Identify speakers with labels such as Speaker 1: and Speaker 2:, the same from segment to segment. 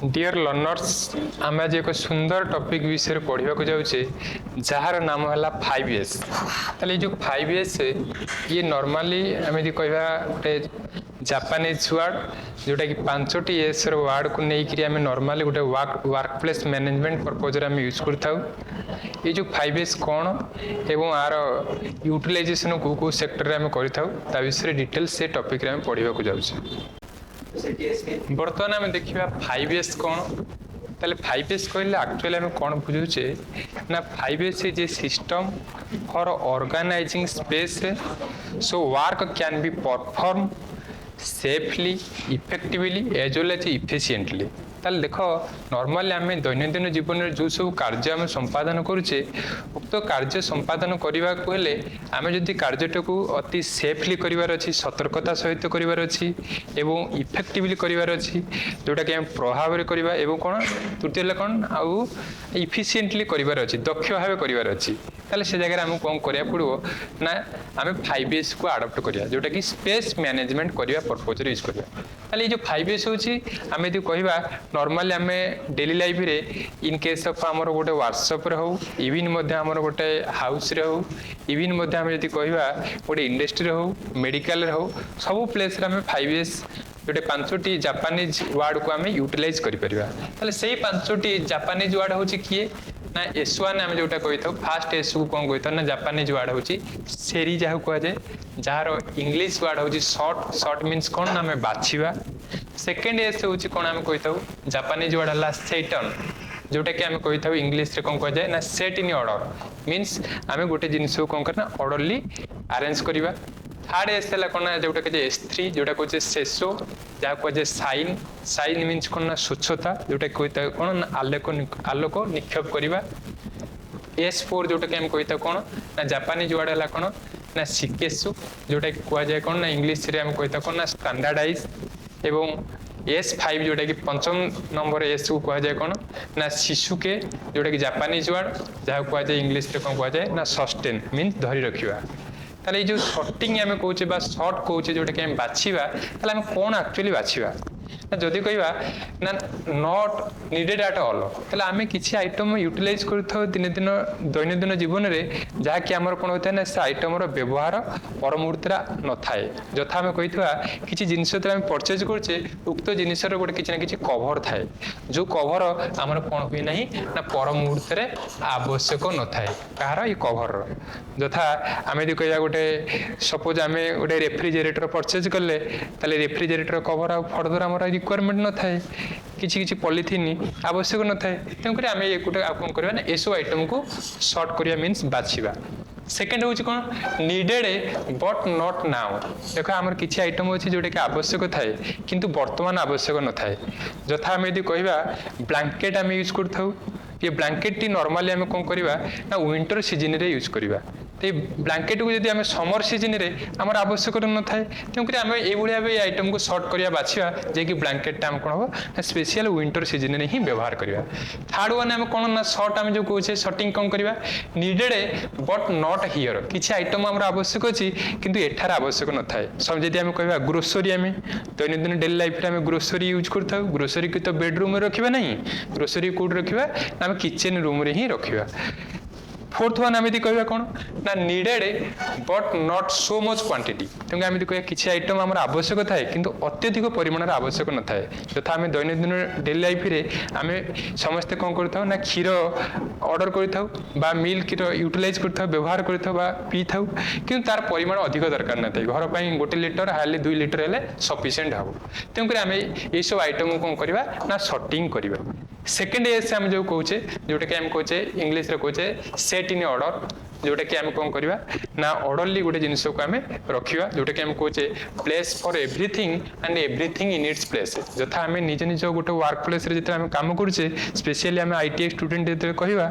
Speaker 1: Dear learners आम आज एक सुंदर टॉपिक विषय पढ़ा जाऊे जार नाम है 5S। ताले जो 5S ये नॉर्मली आम कहवा गोटे जापानीज वर्ड जोटा कि 5टी एस वर्ड को लेकिन आम नॉर्मली गोटे वर्क प्लेस मैनेजमेंट पर्पज आम यूज कर ये जो 5S कौन एवं आर यूटिलाइजेशन को सेक्टर में कर विषय डिटेल्स से टॉपिक आम पढ़ा जाऊे। बर्तमान आम देखा 5S कौन ताले 5S कहले एक्चुअली आम कौन बुझुचे ना 5S is a system for organizing space so work can be perform safely effectively as well as efficiently. ताल देख नॉर्मली आम दैनंदिन जीवन में जो सब कार्य आम संपादन करुचे उक्त कार्य संपादन करने को हेले आम जदि कार्यटा को अति सेफली करार अच्छी सतर्कता सहित करार अच्छी एवं इफेक्टिवली करार अच्छी जोटा कि आम प्रभाव में करवा एवं कौन तृतीय कौन आउ इफिशिएंटली करार अच्छी दक्ष भाव करार अच्छी ताले से जगह आमको कौन करा पड़ो ना आम 5S को आडप्ट करिया जोटा कि स्पेस मैनेजमेंट करने पर्पज यूज करवा। ताले जो 5S होची आम यदि कहवा नॉर्मली आम डेली लाइफ रे इन केस ऑफ आमर गोटे वर्कशॉप रे हो इवन मध्य आमर गोटे हाउस रे हो इवन मध्य आम यदि कहवा गोटे इंडस्ट्री रे हो मेडिकल रे हो सब प्लेस रे आम 5S जोटे 5टी जापानीज वर्ड को आम यूटिलाइज कर से 5टी जापानीज वर्ड हूँ किए ना S1 आम जोटा कही था फास्ट S को कौन कही था ना जापानीज वर्ड हूँ सेरी जहाँ कहुए जार इंग्लिश वर्ड हूँ शॉर्ट शॉर्ट मीन्स कौन ना आम बाछा। सेकेंड S हूँ कौन आम कही था जापानीज वर्ड है सेटन जोटा कि आम कही था इंग्लिश कौन कह जाए ना सेट इन ऑर्डर मीन्स आम गोटे जिनस को कौन करना ऑर्डरली अरेंज करवा। थर्ड S है कौन जोटा कहे S3 जोटा कहे शेषो जहाँ कहे साइन साइन मीन्स कौन ना स्वच्छता जोटा कही कौन ना आलोक निक्षेप करवा। S4 जोटा कि आम कही कौन ना जापानीज वर्ड है कौन ना शिकेसु जोटा कि कहुए कौन ना इंग्लिश रे आम कही कौन ना स्टैंडर्डाइज एवं S5 जोटा कि 5म नंबर S को कहुए कौन ना शिशुके जोटा कि जापानीज वर्ड जहाँ कहुए इंग्लिश रे कौन कहुए ना सस्टेन मीन्स धरी रखा। ताले ये जो शॉर्टिंग आम कहे सर्ट कहे जोटा कि आम बाछा आम कौन एक्चुअली बाछा ना जदि कहवा ना नॉट नीडेड एट ऑल ताले आम किसी आइटम यूटिलाइज कर दिन दिन दैनंदिन जीवन में जहाँकि आमर कौन होता है ना से आइटम व्यवहार पर मुहूर्त न थाए जथा आम कही किसी जिनस आम परचेज करुचे उक्त जिनस गोटे किसी ना कि कभर थाए जो कभर आमर कौन हुए ना ना पर मुहूर्त आवश्यक न थाए कहार ये कभर जथा आम यदि कह गोटे सपोज आम गोटे रेफ्रिजरेटर परचेज कले रेफ्रिजरेटर कभर आ फर्दर आम रिक्वायरमेंट न थाए किसी किसी पॉलिथिन आवश्यक न थाए तेणुक आम ये गोटे कौन करवा ना ये सब आइटम को सर्ट करिया मीन्स बाछिबा। सेकेंड हूँ कौन नीडेड बट नॉट नाउ देख आमर किसी आइटम अच्छी जोटा कि आवश्यक थाए किंतु वर्तमान आवश्यक न थाए जथा आम यदि कहवा ब्लैंकेट आम यूज कर ये ब्लैंकेट टी नॉर्मली आम कौन करवा ना विंटर सीजन रे यूज करवा तो ब्लैंकेट को जब आम समर सीजन रे आमर आवश्यक न थाए तेणुक आम ये आइटम को सर्ट करिया बाछिया जे कि ब्लैंकेट आम कौन हम स्पेशल विंटर सीजन रे ही व्यवहार करवा। थर्ड वन आम कौन ना सर्ट आम जो कहे सर्टिंग कौन करवा नीडेड बट नॉट हियर किसी आइटम आम आवश्यक अच्छी किंतु एठार आवश्यक न थाए सब जब आम कहवा ग्रोसरी आम दैनंदिन डेली लाइफ आम ग्रोसरी यूज कर ग्रोसरी को तो बेडरूम में रखा ना ग्रोसरी कौट रखा आम किचन रूम रे ही रखा। फोर्थ वन आम कह कौन ना needed but not so much quantity तेणुक आम कह किसी आइटम आम आवश्यक थाए किंतु अत्यधिक परिमाण आवश्यक न थाए जथा आम दैनंदिन डेली लाइफ रे आम समस्ते कौन कर ना क्षीर ऑर्डर कर मिल्क यूटिलाइज कर व्यवहार कर पी था कि तार परिमाण अधिक दरकार न थाए घर पर 1 लिटर हार्डली 2 लिटर हेल्ले सफिसीयंट हम तेणुक आम ये सब आइटम कौन करवा ना सर्टिंग करवा। सेकेंड S आम जो कहे जोटा कि आम कहे इंग्लिश रे कहे सेट इन ऑर्डर जोटा कि आम कौन करवा ना ऑर्डरली गोटे जिनस को आम रखा जोटा कि आम कहे place for everything and everything in its place जथा आम निज निज गोटे वर्क प्लेस रे जो आम काम करुचे स्पेशली आम ITI स्टूडेंट जो कहवा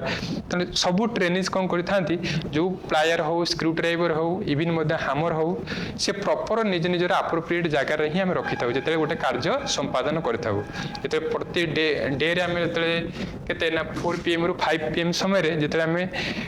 Speaker 1: तो सब ट्रेनिज कौन करते जो प्लायर हो स्क्रू ड्राइवर हो इवन हामर हो से प्रॉपर निज निजर अप्रोप्रिएट जगार ही आम रखी था जो गोटे कार्य संपादन कर प्रति डे आम जो 4 PM रू 5 PM समय जो आम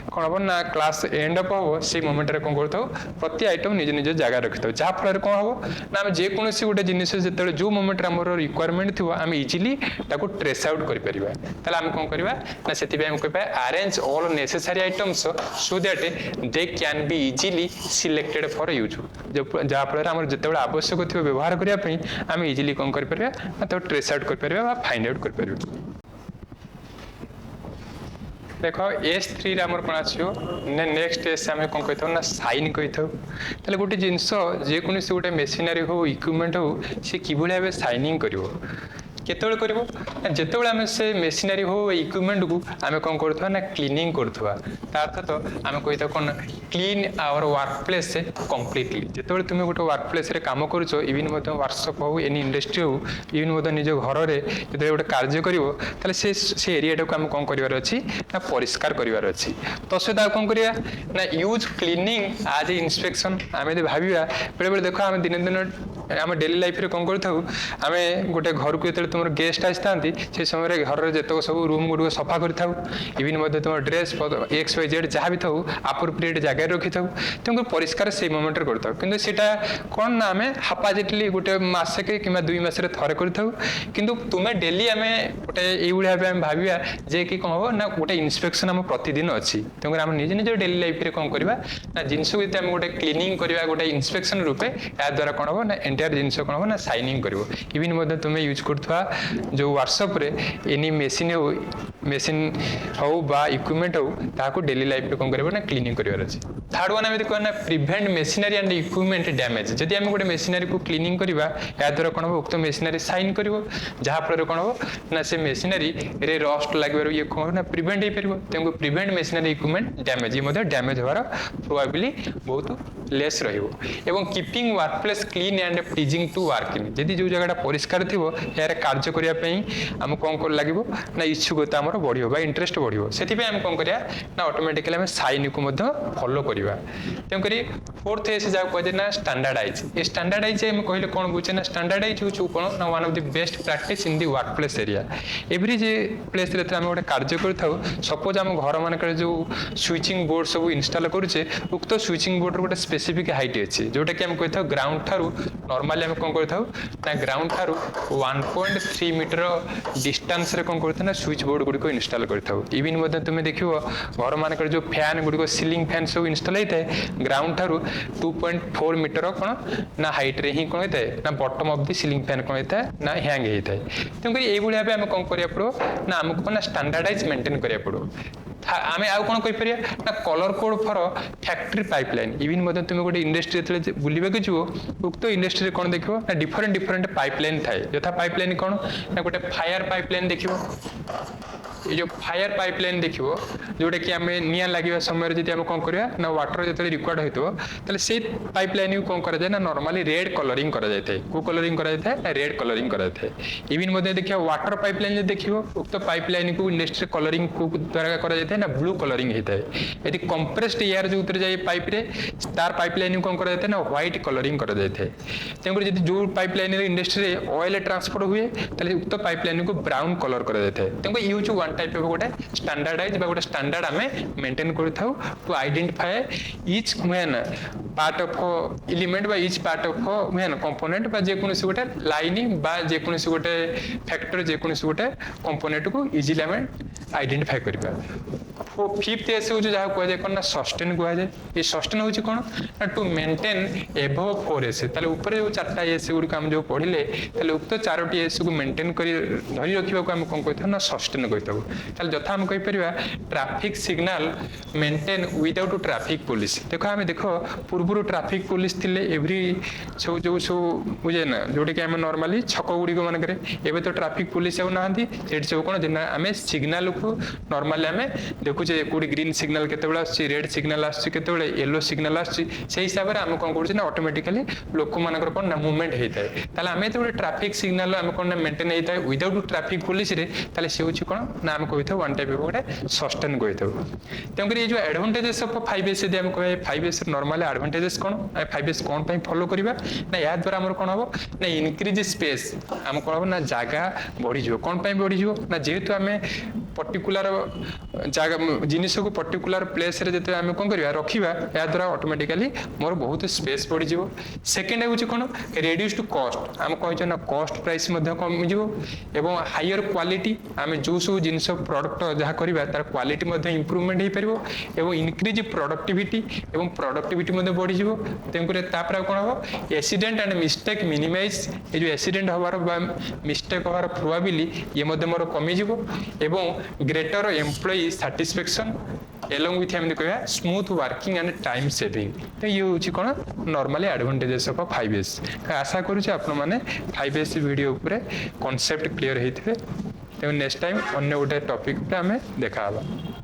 Speaker 1: कौन हम ना क्लास क्लास एंड अप हम से मोमेंट रे कौन करथाउ प्रति आइटम निज निज जगह रखिथाउ जहाँ फल कौन हम ना आम जेकोसी गोटे जिनिस जो जो मोमेंट आम रिक्वायरमेंट थी आम इजिली ताको ट्रेस आउट कर परिबा ताले आम कौन करबा ना सेति पे आम कहबा arrange all necessary items so that they can be easily selected for use जहाँ फल आम जिते आवश्यक थी व्यवहार करने आम इजिली कौन कर परिबा तो ट्रेस आउट कर परिबा फाइंड आउट कर परिबा देख S3 आमर कौन आसो नेक्स्ट एस आम कौन कही ना साइन कही था गोटे जिनस जेको गोटे मेसीनारी हो इक्विपमेंट हो सी कि भाव साइनिंग कर केतବେଳେ କରିବ ଯେତେବେଳେ ଆମେ ସେ ମେସିନାରୀ ହଉ ଇକ୍ୱିପମେଣ୍ଟକୁ ଆମେ କ'ଣ କରୁଥିବା ନା କ୍ଲିନିଂ କରୁଥିବା ତା ଅର୍ଥ ତ ଆମେ କହିଥାଉ କ'ଣ clean our work place completely ଯେତେବେଳେ ତୁମେ ଗୋଟେ ୱାର୍କ ପ୍ଲେସ୍ରେ କାମ କରୁଛ ଇଭିନ୍ ମଧ୍ୟ ୱାର୍କସପ୍ ହଉ ଏନି ଇଣ୍ଡଷ୍ଟ୍ରି ହଉ ଇଭିନ୍ ମଧ୍ୟ ନିଜ ଘରରେ ଯେତେବେଳେ ଗୋଟେ କାର୍ଯ୍ୟ କରିବ ତାହେଲେ ସେ ଏରିଆଟାକୁ ଆମେ କ'ଣ କରିବାର ଅଛି ନା ପରିଷ୍କାର କରିବାର ଅଛି ତ ସହିତ ଆଉ କ'ଣ କରିବା ନା ୟୁଜ୍ କ୍ଲିନିଂ ଆଜ୍ ଏ ଇନ୍ସପେକ୍ସନ୍ ଆମେ ଯଦି ଭାବିବା ବେଳେବେଳେ ଦେଖ ଆମେ ଦିନେ ଦିନ आम डेली लाइफ रे कौन करूँ आम गोटे घर को जो तुम गेस्ट आसी था से समय घर जितक सब रूम गुड़ सफा कर इवन तुम ड्रेस XYZ जहाँ भी था अप्रोप्रिएट जगह रखी था तुमको परिष्कार से मोमेंट कर कि कौन ना आम हापाजिटली गोटे मसके कि 2 मासरे थरे कर तुम्हें डेली आम गोटे ये भाविया जे कि कौन हम ना गोटे इन्स्पेक्शन आम प्रतिदिन अच्छी तेणुकर आम निज निज डेली लाइफ रे कौन करवा ना जिनस को गोटे क्लीनिंग करवा गोटे इन्स्पेक्शन रूपे या द्वारा कौन हम ना एंटायर जिनस कौन हम ना साइनिंग कर इवन तुम्हें यूज करुवा जो वर्कशॉप रे एनी मेसीन हो बा इक्विपमेंट हो ताको डेली लाइफ रे कौन करबो ना क्लीनिंग करबार अछि थर्ड वन आमे कहना prevent machinery and equipment damage जदि आमे गोटे मेशिनरी को क्लीनिंग करबा या द्वारा कोन हो उक्त मेशिनरी साइन करबो जहा फल कोन हो ना से मेशिनरी रे रस्ट लागबार ये कोन ना प्रिवेंट हे परबो तेंको प्रिवेंट मेशिनरी इक्विपमेंट डैमेज ये मध्ये डैमेज होवार प्रोबेबिलिटी बहुत लेस रहिबो एवं keeping work place clean and pleasing to working जदि जो जगहटा परिष्कार थिबो यार कार्य करिया पई हम कोन कर लागिबो ना इच्छुकता हमर बढ़ियो बा इंटरेस्ट बढ़ियो सेति पे हम कोन करिया ना ऑटोमेटिकली हम साइन को मध्ये फॉलो करिबा तेंकरी फोर्थ एस जा कहजे ना स्टैंडर्डाइज ए स्टैंडर्डाइज हम कहले कोन बुझे ना स्टैंडर्डाइज हो कोन ना one of the best practice in the work place area every J place रे हम गोटे कार्य करथाउ सपोज हम घर मानकर जो स्विचिंग बोर्ड सब इंस्टॉल करूचे उक्त स्विचिंग बोर्ड गोटे स्पेसिफिक हाइट अछि जोटा कि हम कहथाउ ग्राउंड थारु नॉर्मली हम कोन करथाउ ना ग्राउंड थारु 1.3 मीटर डिस्टेंस रे कोन करथाउ ना स्विच बोर्ड गुडी को इंस्टॉल करथाउ इवन मध्ये तुमे देखियो घर मानकर जो फैन गुडी को सीलिंग फैन सब इंस्टॉल होता है ग्राउंड थारु 2.4 मीटर कौन ना हाइट रे ही कौन होता है ना bottom of the ceiling fan कौन होता है ना हैंग होता है तेणुकर ये भाई आम कौन करिया पड़ो ना आमको ना स्टैंडर्डाइज मेंटेन करिया पड़ो आम आउ कौन कहीपर ना colour code for factory pipeline even मध्ये तुम गोटे इंडस्ट्री जो बुलवाक जीव उक्त इंडस्ट्री कौन देख ना डिफरेंट डिफरेंट पाइपलाइन थाए यथा पाइपलाइन कौन ना गोटे फायर पाइपलाइन देख ये जो फायर पाइपलाइन देखो जोटा कि आम निया लगे समय जब आम कौन करवा ना वाटर जो रिक्वायर्ड होते से पाइपलाइन को कौन कराए ना नॉर्मली रेड कलरिंग कराए को कलरिंग कराए ना रेड कलरिंग कराए इवन देखिए वाटर पाइपलाइन देखिए उक्त पाइपलाइन को इंडस्ट्री कलरिंग द्वारा कराए ना ब्लू कलरिंग होता है यदि कंप्रेस्ड एयर जो जाए पाइप रे तार पाइपलाइन कौन कराए ना व्हाइट कलरिंग कराए तेणुकर जब जो पाइपलाइन इंडस्ट्री ऑयल ट्रांसपोर्ट हुए उक्त पाइपलाइन को ब्राउन कलर कराए तेणुकर यूज वन टाइप ऑफ गोटे स्टैंडर्डाइज बा गोटे स्टैंडर्ड आमे मेंटेन करथाउ to identify each main part of element बा each part of main component बा जे कोनसी गोटे लाइन बा जे कोनसी गोटे फैक्टर जे कोनसी गोटे कंपोनेंट को इजीली आमे आइडेंटिफाई करबा फिफ्थ एस हो जहाँ कहुए कौन ना सस्टेन कहुए ये सस्टेन हूँ कौन ना टू मेंटेन एभव 4 एस ताले ऊपर जो 4टा एस गुड़िक आम जो पढ़ले उक्त 4टी एस को मेंटेन कर धरी रखा आम कौन कही ना सस्टेन कही जथा आम कहीपर traffic signal maintain without traffic police देख आम देख पूर्व ट्राफिक पुलिस थे एवरी सब जो सब बुझे ना जोटा कि आम नॉर्मली छक गुड़िक मानक एवं तो ट्राफिक पुलिस आउ ना सब कौन आम सिग्नाल को नॉर्मली आम देखुचे कौटी ग्रीन सिग्नाल केतबेले आछी रेड सिग्नाल आछी केतबेले येलो सिग्नाल आछी से हिसाब से आम कौन करूँ ना ऑटोमेटिकली लोक मानकर कौन ना मूवमेंट होता है ताले आम जो ट्राफिक सिग्नाल आम कौन ना मेंटेन होता है विदाउट ट्राफिक पुलिस रे ताले से होची कौन ना आम कही था वन टाइप ऑफ गोटे सस्टेन कही था तेणुकर ये जो एडवांटेजेस ऑफ 5S यदि आम कहे 5S नॉर्मली एडवांटेजेस कौन 5S कौन पे फॉलो करबा ना या द्वारा हमर कौन हो ना इंक्रीज स्पेस आम कौन हो ना जगह बढ़ी जो कौन पे बढ़ी जो ना जेहेतु आम पर्टिकुलर ଜାଗା ଜିନିष को पर्टिकुलर प्लेस रे जते आमे कोन करबा रखिबा या द्वारा ऑटोमेटिकली मोर बहुत स्पेस पड़ जिवो सेकंड होची कोन रिड्यूस टू कॉस्ट आम कहै ना कॉस्ट प्राइस मध्ये कम जिवो एवं हायर क्वालिटी आमे जो सब जिनिष प्रोडक्ट जहा करबा तार क्वालिटी मध्ये इंप्रूवमेंट हे परबो एवं इंक्रीज प्रोडक्टिविटी एवं प्रोडक्टिविटी मध्ये बढ़ी जिवो तेंकुरे तापर कोन हो एक्सीडेंट एंड मिस्टेक मिनिमाइज ए जो एक्सीडेंट होबार मिस्टेक होबार प्रोबेबिलिटी ये मध्ये मोर कमी जिवो एवं greater employ satisfaction along with हम कहया smooth working and time saving तो ये होची कोन नॉर्मली एडवांटेजेस ऑफ 5S आशा करू छी आपन माने 5S वीडियो ऊपर कांसेप्ट क्लियर हेथिबे तो नेक्स्ट टाइम अन्य गोटे टॉपिक पे हमें देखा हबा।